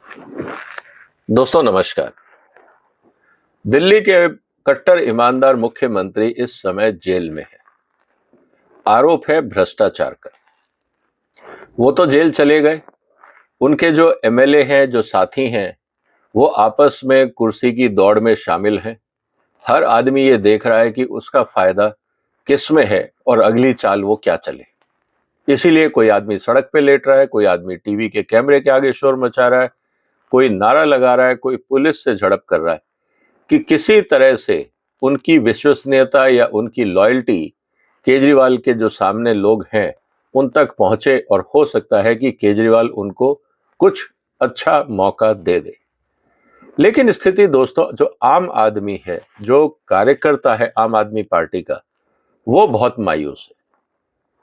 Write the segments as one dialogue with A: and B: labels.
A: दोस्तों नमस्कार। दिल्ली के कट्टर ईमानदार मुख्यमंत्री इस समय जेल में है। आरोप है भ्रष्टाचार का। वो तो जेल चले गए, उनके जो एमएलए हैं, जो साथी हैं, वो आपस में कुर्सी की दौड़ में शामिल हैं। हर आदमी ये देख रहा है कि उसका फायदा किस में है और अगली चाल वो क्या चले। इसीलिए कोई आदमी सड़क पे लेट रहा है, कोई आदमी टीवी के कैमरे के आगे शोर मचा रहा है, कोई नारा लगा रहा है, कोई पुलिस से झड़प कर रहा है कि किसी तरह से उनकी विश्वसनीयता या उनकी लॉयल्टी केजरीवाल के जो सामने लोग हैं उन तक पहुंचे और हो सकता है कि केजरीवाल उनको कुछ अच्छा मौका दे दे। लेकिन स्थिति दोस्तों, जो आम आदमी है, जो कार्यकर्ता है आम आदमी पार्टी का, वो बहुत मायूस है।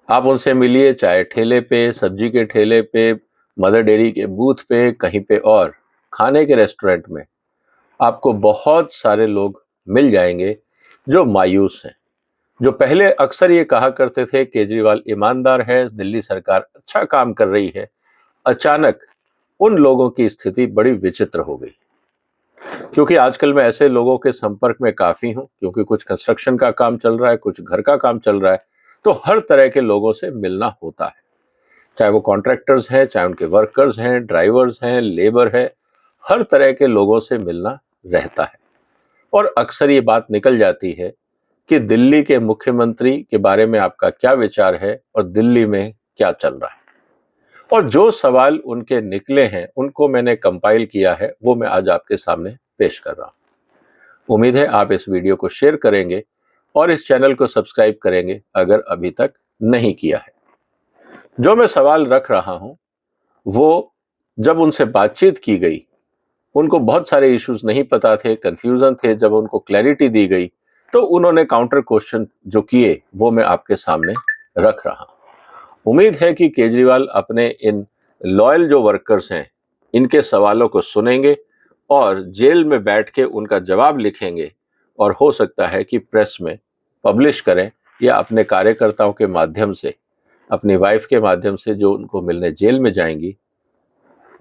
A: आप उनसे मिलिए, चाहे ठेले पे, सब्जी के ठेले पे, मदर डेयरी के बूथ पे, कहीं पे और खाने के रेस्टोरेंट में आपको बहुत सारे लोग मिल जाएंगे जो मायूस हैं, जो पहले अक्सर ये कहा करते थे केजरीवाल ईमानदार है, दिल्ली सरकार अच्छा काम कर रही है। अचानक उन लोगों की स्थिति बड़ी विचित्र हो गई। क्योंकि आजकल मैं ऐसे लोगों के संपर्क में काफी हूं, क्योंकि कुछ कंस्ट्रक्शन का काम चल रहा है, कुछ घर का काम चल रहा है, तो हर तरह के लोगों से मिलना होता है। चाहे वो कॉन्ट्रैक्टर्स हैं, चाहे उनके वर्कर्स हैं, ड्राइवर्स हैं, लेबर है, हर तरह के लोगों से मिलना रहता है। और अक्सर ये बात निकल जाती है कि दिल्ली के मुख्यमंत्री के बारे में आपका क्या विचार है और दिल्ली में क्या चल रहा है। और जो सवाल उनके निकले हैं उनको मैंने कंपाइल किया है, वो मैं आज आपके सामने पेश कर रहा हूं। उम्मीद है आप इस वीडियो को शेयर करेंगे और इस चैनल को सब्सक्राइब करेंगे अगर अभी तक नहीं किया है। जो मैं सवाल रख रहा हूं वो जब उनसे बातचीत की गई, उनको बहुत सारे इश्यूज नहीं पता थे, कंफ्यूजन थे। जब उनको क्लैरिटी दी गई तो उन्होंने काउंटर क्वेश्चन जो किए वो मैं आपके सामने रख रहा हूं। उम्मीद है कि केजरीवाल अपने इन लॉयल जो वर्कर्स हैं इनके सवालों को सुनेंगे और जेल में बैठ के उनका जवाब लिखेंगे और हो सकता है कि प्रेस में पब्लिश करें या अपने कार्यकर्ताओं के माध्यम से, अपनी वाइफ के माध्यम से जो उनको मिलने जेल में जाएंगी,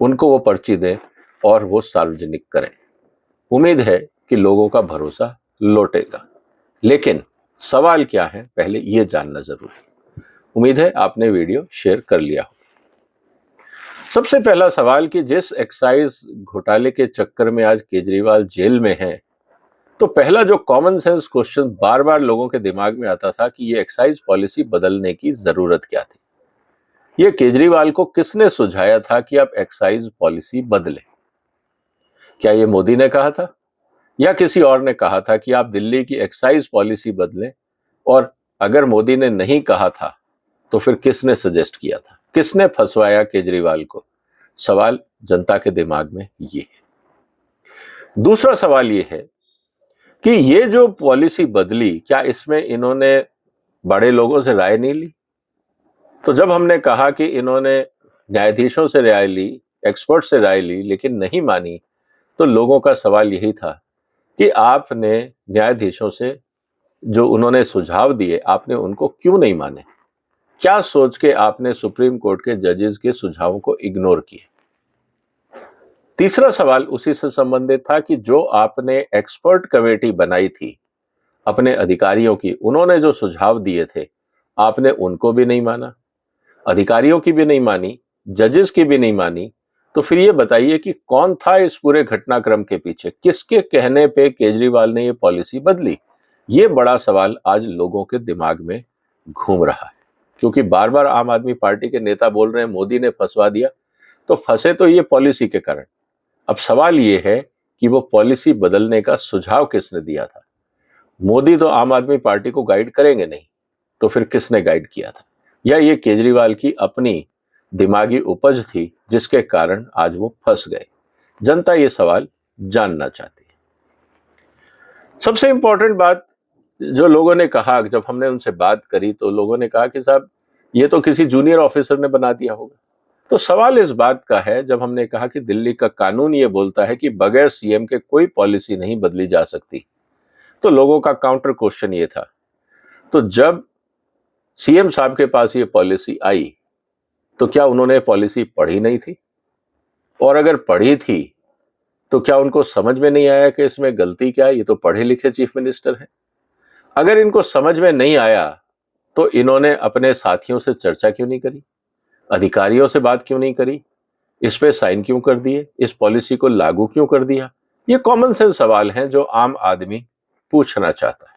A: उनको वो पर्ची दें और वो सार्वजनिक करें। उम्मीद है कि लोगों का भरोसा लौटेगा। लेकिन सवाल क्या है, पहले ये जानना जरूरी है। उम्मीद है आपने वीडियो शेयर कर लिया हो। सबसे पहला सवाल कि जिस एक्साइज घोटाले के चक्कर में आज केजरीवाल जेल में है, तो पहला जो कॉमन सेंस क्वेश्चन बार बार लोगों के दिमाग में आता था कि ये एक्साइज पॉलिसी बदलने की जरूरत क्या थी। ये केजरीवाल को किसने सुझाया था कि आप एक्साइज पॉलिसी बदलें? क्या ये मोदी ने कहा था या किसी और ने कहा था कि आप दिल्ली की एक्साइज पॉलिसी बदलें? और अगर मोदी ने नहीं कहा था तो फिर किसने सजेस्ट किया था, किसने फंसवाया केजरीवाल को? सवाल जनता के दिमाग में ये है। दूसरा सवाल ये है कि ये जो पॉलिसी बदली, क्या इसमें इन्होंने बड़े लोगों से राय नहीं ली? तो जब हमने कहा कि इन्होंने न्यायाधीशों से राय ली, एक्सपर्ट से राय ली, लेकिन नहीं मानी, तो लोगों का सवाल यही था कि आपने न्यायाधीशों से जो उन्होंने सुझाव दिए, आपने उनको क्यों नहीं माने? क्या सोच के आपने सुप्रीम कोर्ट के जजेस के सुझावों को इग्नोर किया? तीसरा सवाल उसी से संबंधित था कि जो आपने एक्सपर्ट कमेटी बनाई थी अपने अधिकारियों की, उन्होंने जो सुझाव दिए थे आपने उनको भी नहीं माना, अधिकारियों की भी नहीं मानी, जजेस की भी नहीं मानी। तो फिर ये बताइए कि कौन था इस पूरे घटनाक्रम के पीछे? किसके कहने पे केजरीवाल ने ये पॉलिसी बदली? ये बड़ा सवाल आज लोगों के दिमाग में घूम रहा है, क्योंकि बार बार आम आदमी पार्टी के नेता बोल रहे हैं मोदी ने फंसवा दिया। तो फंसे तो ये पॉलिसी के कारण। अब सवाल ये है कि वो पॉलिसी बदलने का सुझाव किसने दिया था? मोदी तो आम आदमी पार्टी को गाइड करेंगे नहीं, तो फिर किसने गाइड किया था? या ये केजरीवाल की अपनी दिमागी उपज थी जिसके कारण आज वो फंस गए? जनता ये सवाल जानना चाहती है। सबसे इंपॉर्टेंट बात जो लोगों ने कहा, जब हमने उनसे बात करी तो लोगों ने कहा कि साहब ये तो किसी जूनियर ऑफिसर ने बना दिया होगा। तो सवाल इस बात का है, जब हमने कहा कि दिल्ली का कानून ये बोलता है कि बगैर सीएम के कोई पॉलिसी नहीं बदली जा सकती, तो लोगों का काउंटर क्वेश्चन ये था, तो जब सीएम साहब के पास ये पॉलिसी आई तो क्या उन्होंने पॉलिसी पढ़ी नहीं थी? और अगर पढ़ी थी तो क्या उनको समझ में नहीं आया कि इसमें गलती क्या है? ये तो पढ़े लिखे चीफ मिनिस्टर हैं। अगर इनको समझ में नहीं आया तो इन्होंने अपने साथियों से चर्चा क्यों नहीं करी, अधिकारियों से बात क्यों नहीं करी, इस पे साइन क्यों कर दिए, इस पॉलिसी को लागू क्यों कर दिया? ये कॉमन सेंस सवाल हैं जो आम आदमी पूछना चाहता है।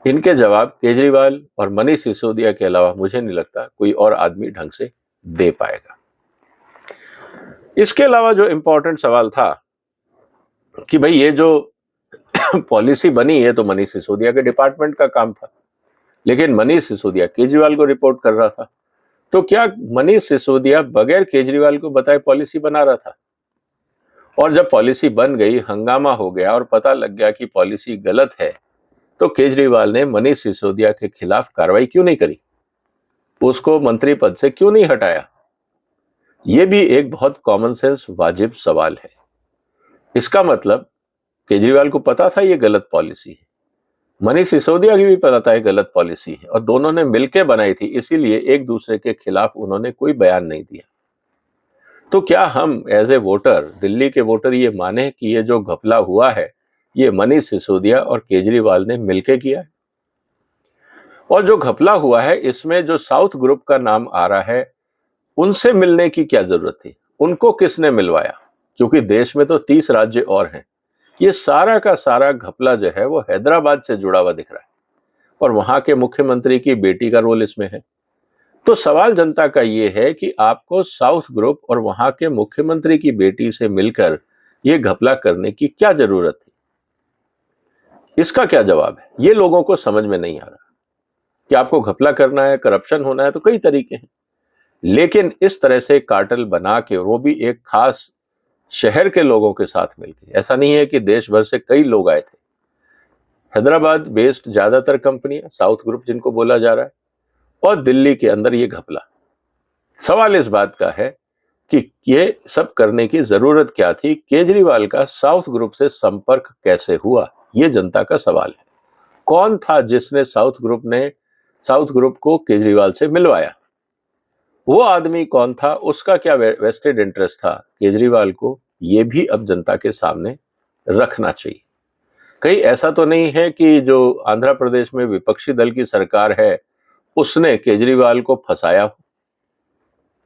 A: इनके जवाब केजरीवाल और मनीष सिसोदिया के अलावा मुझे नहीं लगता कोई और आदमी ढंग से दे पाएगा। इसके अलावा जो इंपॉर्टेंट सवाल था कि भाई ये जो पॉलिसी बनी है तो मनीष सिसोदिया के डिपार्टमेंट का काम था, लेकिन मनीष सिसोदिया केजरीवाल को रिपोर्ट कर रहा था, तो क्या मनीष सिसोदिया बगैर केजरीवाल को बताए पॉलिसी बना रहा था? और जब पॉलिसी बन गई, हंगामा हो गया और पता लग गया कि पॉलिसी गलत है, तो केजरीवाल ने मनीष सिसोदिया के खिलाफ कार्रवाई क्यों नहीं करी? उसको मंत्री पद से क्यों नहीं हटाया? यह भी एक बहुत कॉमन सेंस वाजिब सवाल है। इसका मतलब केजरीवाल को पता था ये गलत पॉलिसी है, मनीष सिसोदिया की भी पता था ये गलत पॉलिसी है, और दोनों ने मिलकर बनाई थी, इसीलिए एक दूसरे के खिलाफ उन्होंने कोई बयान नहीं दिया। तो क्या हम एज ए वोटर, दिल्ली के वोटर, ये माने कि ये जो घपला हुआ है ये मनीष सिसोदिया और केजरीवाल ने मिलकर किया है? और जो घपला हुआ है इसमें जो साउथ ग्रुप का नाम आ रहा है, उनसे मिलने की क्या जरूरत थी? उनको किसने मिलवाया? क्योंकि देश में तो 30 राज्य और हैं। ये सारा का सारा घपला जो है वो हैदराबाद से जुड़ा हुआ दिख रहा है, और वहां के मुख्यमंत्री की बेटी का रोल इसमें है। तो सवाल जनता का ये है कि आपको साउथ ग्रुप और वहां के मुख्यमंत्री की बेटी से मिलकर ये घपला करने की क्या जरूरत थी? इसका क्या जवाब है? ये लोगों को समझ में नहीं आ रहा कि आपको घपला करना है, करप्शन होना है तो कई तरीके हैं, लेकिन इस तरह से कार्टेल बना के, वो भी एक खास शहर के लोगों के साथ मिलकर, ऐसा नहीं है कि देश भर से कई लोग आए थे। हैदराबाद बेस्ड ज्यादातर कंपनियां, साउथ ग्रुप जिनको बोला जा रहा है, और दिल्ली के अंदर ये घपला। सवाल इस बात का है कि ये सब करने की जरूरत क्या थी? केजरीवाल का साउथ ग्रुप से संपर्क कैसे हुआ? ये जनता का सवाल है। कौन था जिसने साउथ ग्रुप को केजरीवाल से मिलवाया? वो आदमी कौन था? उसका क्या वेस्टेड इंटरेस्ट था केजरीवाल को? ये भी अब जनता के सामने रखना चाहिए। कहीं ऐसा तो नहीं है कि जो आंध्र प्रदेश में विपक्षी दल की सरकार है उसने केजरीवाल को फंसाया हो?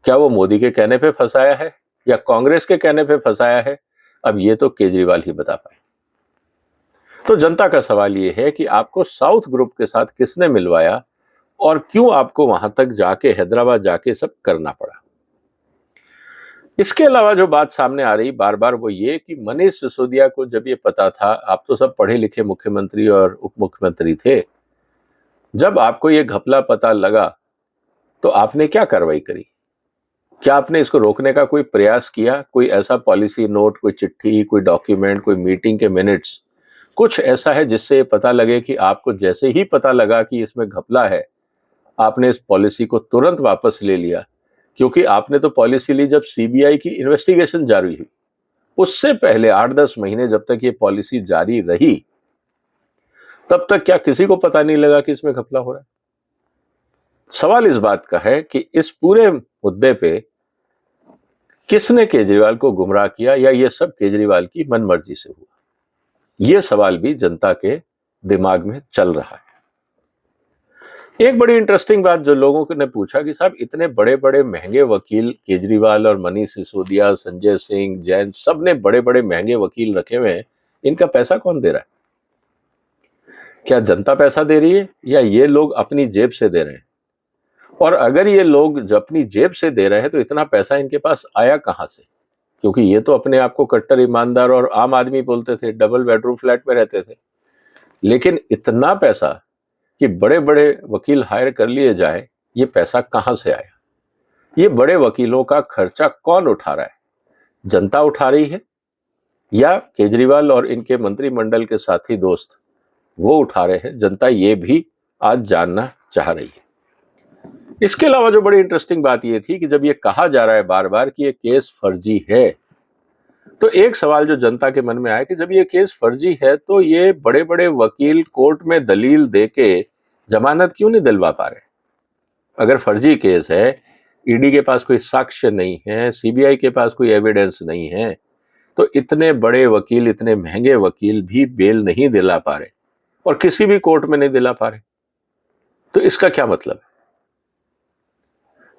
A: क्या वो मोदी के कहने पे फंसाया है या कांग्रेस के कहने पे फंसाया है? अब ये तो केजरीवाल ही बता पाए। तो जनता का सवाल ये है कि आपको साउथ ग्रुप के साथ किसने मिलवाया और क्यों आपको वहां तक जाके, हैदराबाद जाके सब करना पड़ा? इसके अलावा जो बात सामने आ रही बार बार वो ये कि मनीष सिसोदिया को जब ये पता था, आप तो सब पढ़े लिखे मुख्यमंत्री और उप मुख्यमंत्री थे, जब आपको ये घपला पता लगा तो आपने क्या कार्रवाई करी? क्या आपने इसको रोकने का कोई प्रयास किया? कोई ऐसा पॉलिसी नोट, कोई चिट्ठी, कोई डॉक्यूमेंट, कोई मीटिंग के मिनट्स, कुछ ऐसा है जिससे ये पता लगे कि आपको जैसे ही पता लगा कि इसमें घपला है, आपने इस पॉलिसी को तुरंत वापस ले लिया? क्योंकि आपने तो पॉलिसी ली जब सीबीआई की इन्वेस्टिगेशन जारी हुई, उससे पहले 8-10 महीने जब तक ये पॉलिसी जारी रही, तब तक क्या किसी को पता नहीं लगा कि इसमें घपला हो रहा है? सवाल इस बात का है कि इस पूरे मुद्दे पे किसने केजरीवाल को गुमराह किया, या ये सब केजरीवाल की मनमर्जी से हुआ? ये सवाल भी जनता के दिमाग में चल रहा है। एक बड़ी इंटरेस्टिंग बात जो लोगों ने पूछा कि साहब इतने बड़े बड़े महंगे वकील, केजरीवाल और मनीष सिसोदिया, संजय सिंह, जैन, सब ने बड़े बड़े महंगे वकील रखे हुए हैं, इनका पैसा कौन दे रहा है? क्या जनता पैसा दे रही है या ये लोग अपनी जेब से दे रहे हैं? और अगर ये लोग अपनी जेब से दे रहे हैं तो इतना पैसा इनके पास आया कहां से? क्योंकि ये तो अपने आप को कट्टर ईमानदार और आम आदमी बोलते थे, डबल बेडरूम फ्लैट में रहते थे, लेकिन इतना पैसा कि बड़े बड़े वकील हायर कर लिए जाए, ये पैसा कहां से आया? ये बड़े वकीलों का खर्चा कौन उठा रहा है? जनता उठा रही है या केजरीवाल और इनके मंत्रिमंडल के साथी दोस्त वो उठा रहे हैं? जनता ये भी आज जानना चाह रही है। इसके अलावा जो बड़ी इंटरेस्टिंग बात ये थी कि जब ये कहा जा रहा है बार बार कि ये केस फर्जी है, तो एक सवाल जो जनता के मन में आया कि जब ये केस फर्जी है तो ये बड़े बड़े वकील कोर्ट में दलील देके जमानत क्यों नहीं दिलवा पा रहे? अगर फर्जी केस है ईडी के पास कोई साक्ष्य नहीं है, सीबीआई के पास कोई एविडेंस नहीं है, तो इतने बड़े वकील, इतने महंगे वकील भी बेल नहीं दिला पा रहे और किसी भी कोर्ट में नहीं दिला पा रहे। तो इसका क्या मतलब है?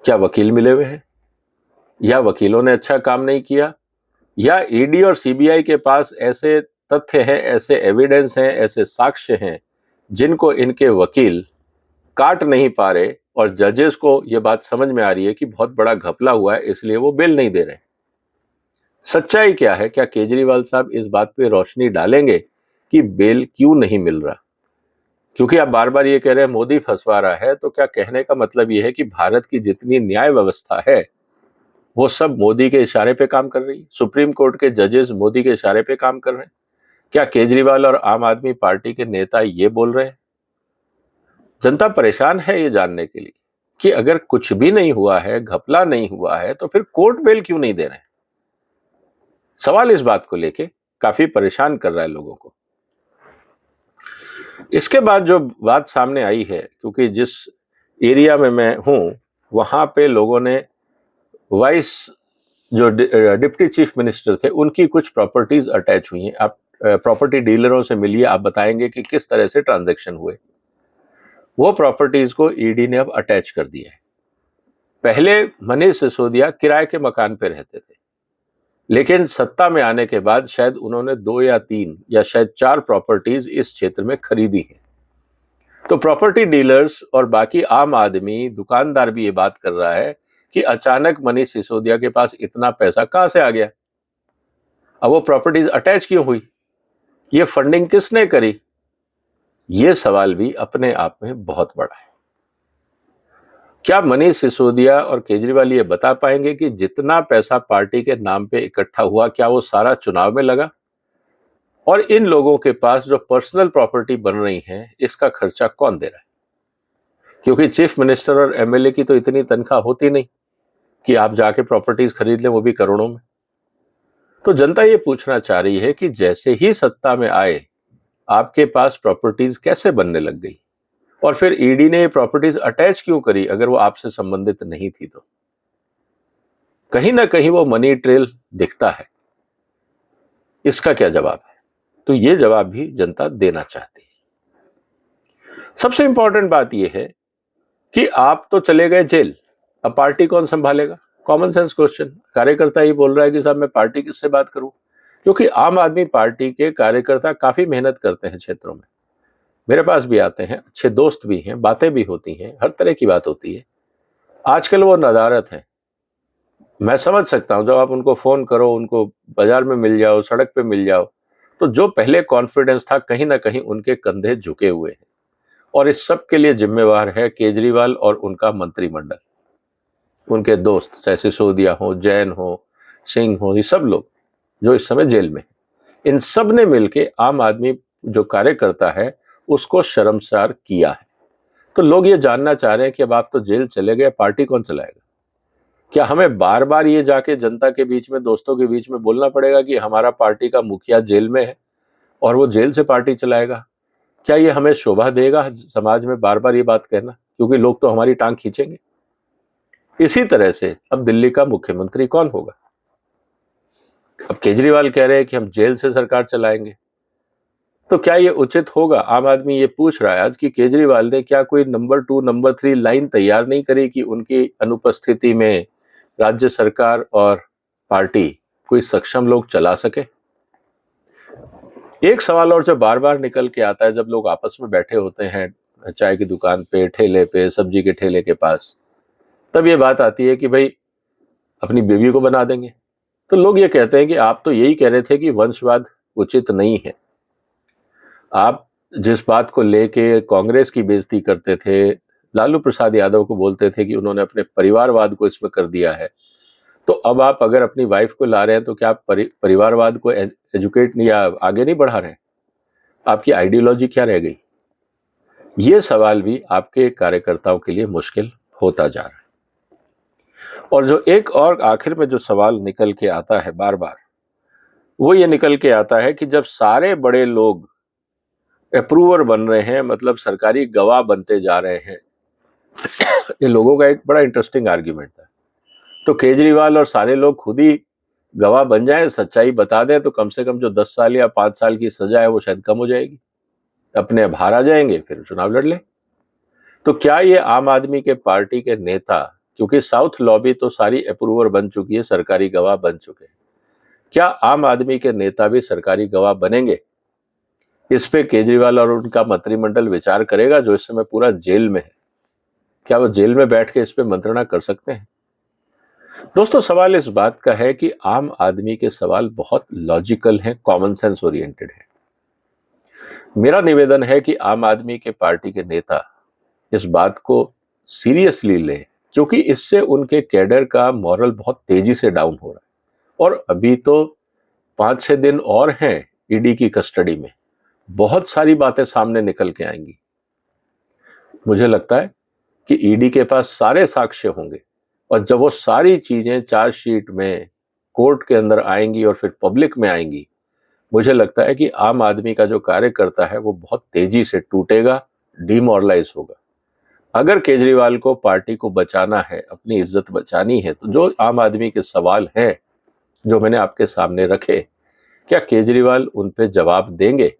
A: क्या वकील मिले हुए हैं, या वकीलों ने अच्छा काम नहीं किया, या ईडी और सीबीआई के पास ऐसे तथ्य हैं, ऐसे एविडेंस हैं, ऐसे साक्ष्य हैं जिनको इनके वकील काट नहीं पा रहे और जजेस को यह बात समझ में आ रही है कि बहुत बड़ा घपला हुआ है, इसलिए वो बेल नहीं दे रहे। सच्चाई क्या है? क्या केजरीवाल साहब इस बात पे रोशनी डालेंगे कि बेल क्यों नहीं मिल रहा? क्योंकि आप बार बार ये कह रहे हैं मोदी फंसवा रहा है, तो क्या कहने का मतलब ये है कि भारत की जितनी न्याय व्यवस्था है वो सब मोदी के इशारे पे काम कर रही है? सुप्रीम कोर्ट के जजेस मोदी के इशारे पे काम कर रहे हैं? क्या केजरीवाल और आम आदमी पार्टी के नेता ये बोल रहे हैं? जनता परेशान है ये जानने के लिए कि अगर कुछ भी नहीं हुआ है, घपला नहीं हुआ है, तो फिर कोर्ट बेल क्यों नहीं दे रहे हैं? सवाल इस बात को लेके काफी परेशान कर रहा है लोगों को। इसके बाद जो बात सामने आई है, क्योंकि जिस एरिया में मैं हूं वहां पे लोगों ने वाइस जो डिप्टी चीफ मिनिस्टर थे उनकी कुछ प्रॉपर्टीज अटैच हुई हैं। आप प्रॉपर्टी डीलरों से मिलिए, आप बताएंगे कि किस तरह से ट्रांजैक्शन हुए। वो प्रॉपर्टीज को ईडी ने अब अटैच कर दिया है। पहले मनीष सिसोदिया किराए के मकान पे रहते थे, लेकिन सत्ता में आने के बाद शायद उन्होंने 2 या 3 या शायद 4 प्रॉपर्टीज इस क्षेत्र में खरीदी हैं। तो प्रॉपर्टी डीलर्स और बाकी आम आदमी, दुकानदार भी ये बात कर रहा है कि अचानक मनीष सिसोदिया के पास इतना पैसा कहां से आ गया? अब वो प्रॉपर्टीज अटैच क्यों हुई? ये फंडिंग किसने करी? ये सवाल भी अपने आप में बहुत बड़ा है। क्या मनीष सिसोदिया और केजरीवाल ये बता पाएंगे कि जितना पैसा पार्टी के नाम पे इकट्ठा हुआ, क्या वो सारा चुनाव में लगा? और इन लोगों के पास जो पर्सनल प्रॉपर्टी बन रही है, इसका खर्चा कौन दे रहा है? क्योंकि चीफ मिनिस्टर और एमएलए की तो इतनी तनख्वाह होती नहीं कि आप जाके प्रॉपर्टीज खरीद लें, वो भी करोड़ों में। तो जनता ये पूछना चाह रही है कि जैसे ही सत्ता में आए, आपके पास प्रॉपर्टीज कैसे बनने लग गई? और फिर ईडी ने ये प्रॉपर्टीज अटैच क्यों करी अगर वो आपसे संबंधित नहीं थी? तो कहीं ना कहीं वो मनी ट्रेल दिखता है। इसका क्या जवाब है? तो ये जवाब भी जनता देना चाहती है। सबसे इंपॉर्टेंट बात यह है कि आप तो चले गए जेल, अब पार्टी कौन संभालेगा? Common sense question. कार्यकर्ता ही बोल रहा है कि साहब मैं पार्टी किससे बात करूं? क्योंकि आम आदमी पार्टी के कार्यकर्ता काफी मेहनत करते हैं क्षेत्रों में, मेरे पास भी आते हैं, अच्छे दोस्त भी हैं, बातें भी होती हैं, हर तरह की बात होती है। आजकल वो नदारत है, मैं समझ सकता हूं। जब आप उनको फोन करो, उनको बाजार में मिल जाओ, सड़क पे मिल जाओ, तो जो पहले कॉन्फिडेंस था कहीं ना कहीं उनके कंधे झुके हुए हैं। और इस सब के लिए जिम्मेवार है केजरीवाल और उनका मंत्रिमंडल, उनके दोस्त, चाहे सिसोदिया हो, जैन हो, सिंह हो, ये सब लोग जो इस समय जेल में हैं। इन सब ने मिलकर आम आदमी जो कार्यकर्ता है उसको शर्मसार किया है। तो लोग ये जानना चाह रहे हैं कि अब आप तो जेल चले गए, पार्टी कौन चलाएगा? क्या हमें बार बार ये जाके जनता के बीच में, दोस्तों के बीच में बोलना पड़ेगा कि हमारा पार्टी का मुखिया जेल में है और वो जेल से पार्टी चलाएगा? क्या ये हमें शोभा देगा समाज में बार बार ये बात कहना? क्योंकि लोग तो हमारी टांग खींचेंगे। इसी तरह से अब दिल्ली का मुख्यमंत्री कौन होगा? अब केजरीवाल कह रहे हैं कि हम जेल से सरकार चलाएंगे, तो क्या ये उचित होगा? आम आदमी ये पूछ रहा है आज कि केजरीवाल ने क्या कोई नंबर 2, नंबर 3 लाइन तैयार नहीं करी कि उनकी अनुपस्थिति में राज्य सरकार और पार्टी कोई सक्षम लोग चला सके? एक सवाल और जो बार बार निकल के आता है जब लोग आपस में बैठे होते हैं, चाय की दुकान पे, ठेले पे, सब्जी के ठेले के पास, तब ये बात आती है कि भाई अपनी बीवी को बना देंगे। तो लोग ये कहते हैं कि आप तो यही कह रहे थे कि वंशवाद उचित नहीं है। आप जिस बात को लेके कांग्रेस की बेइज्जती करते थे, लालू प्रसाद यादव को बोलते थे कि उन्होंने अपने परिवारवाद को इसमें कर दिया है, तो अब आप अगर अपनी वाइफ को ला रहे हैं तो क्या आप परिवारवाद को एजुकेट नहीं, या आगे नहीं बढ़ा रहे हैं? आपकी आइडियोलॉजी क्या रह गई? ये सवाल भी आपके कार्यकर्ताओं के लिए मुश्किल होता जा रहा है। और जो एक और आखिर में जो सवाल निकल के आता है बार बार, वो ये निकल के आता है कि जब सारे बड़े लोग अप्रूवर बन रहे हैं, मतलब सरकारी गवाह बनते जा रहे हैं, ये लोगों का एक बड़ा इंटरेस्टिंग आर्ग्यूमेंट था तो केजरीवाल और सारे लोग खुद ही गवाह बन जाएं, सच्चाई बता दें, तो कम से कम जो 10 साल या 5 साल की सजा है वो शायद कम हो जाएगी। अपने आप हार आ जाएंगे, फिर चुनाव लड़ लें। तो क्या ये आम आदमी के पार्टी के नेता, क्योंकि साउथ लॉबी तो सारी अप्रूवर बन चुकी है, सरकारी गवाह बन चुके हैं, क्या आम आदमी के नेता भी सरकारी गवाह बनेंगे? इस पे केजरीवाल और उनका मंत्रिमंडल विचार करेगा, जो इस समय पूरा जेल में है। क्या वो जेल में बैठ के इस पे मंत्रणा कर सकते हैं? दोस्तों, सवाल इस बात का है कि आम आदमी के सवाल बहुत लॉजिकल हैं, कॉमन सेंस ओरिएंटेड हैं। मेरा निवेदन है कि आम आदमी के पार्टी के नेता इस बात को सीरियसली लें, क्योंकि इससे उनके कैडर का मॉरल बहुत तेजी से डाउन हो रहा है। और अभी तो 5-6 दिन और हैं ईडी की कस्टडी में, बहुत सारी बातें सामने निकल के आएंगी। मुझे लगता है कि ईडी के पास सारे साक्ष्य होंगे, और जब वो सारी चीजें चार्जशीट में, कोर्ट के अंदर आएंगी और फिर पब्लिक में आएंगी, मुझे लगता है कि आम आदमी का जो कार्यकर्ता है वो बहुत तेजी से टूटेगा, डिमोरलाइज होगा। अगर केजरीवाल को पार्टी को बचाना है, अपनी इज्जत बचानी है, तो जो आम आदमी के सवाल हैं जो मैंने आपके सामने रखे, क्या केजरीवाल उन पे जवाब देंगे?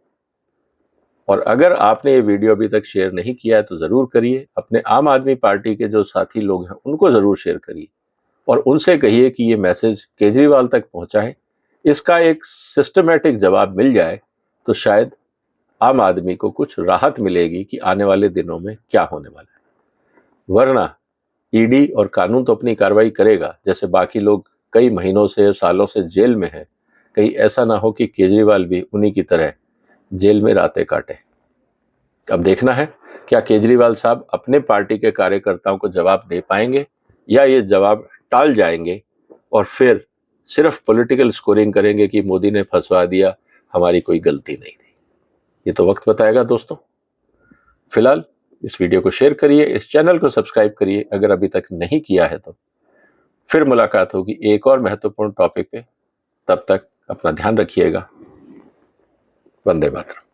A: और अगर आपने ये वीडियो अभी तक शेयर नहीं किया है तो जरूर करिए। अपने आम आदमी पार्टी के जो साथी लोग हैं उनको जरूर शेयर करिए, और उनसे कहिए कि ये मैसेज केजरीवाल तक पहुंचाएं। इसका एक सिस्टमैटिक जवाब मिल जाए तो शायद आम आदमी को कुछ राहत मिलेगी कि आने वाले दिनों में क्या होने वाला है। वरना ईडी और कानून तो अपनी कार्रवाई करेगा, जैसे बाकी लोग कई महीनों से, सालों से जेल में हैं। कहीं ऐसा ना हो कि केजरीवाल भी उन्हीं की तरह जेल में रातें काटे। अब देखना है क्या केजरीवाल साहब अपने पार्टी के कार्यकर्ताओं को जवाब दे पाएंगे, या ये जवाब टाल जाएंगे और फिर सिर्फ पॉलिटिकल स्कोरिंग करेंगे कि मोदी ने फंसवा दिया, हमारी कोई गलती नहीं थी। ये तो वक्त बताएगा दोस्तों। फिलहाल इस वीडियो को शेयर करिए, इस चैनल को सब्सक्राइब करिए अगर अभी तक नहीं किया है तो। फिर मुलाकात होगी एक और महत्वपूर्ण टॉपिक पे। तब तक अपना ध्यान रखिएगा। वंदे मातरम।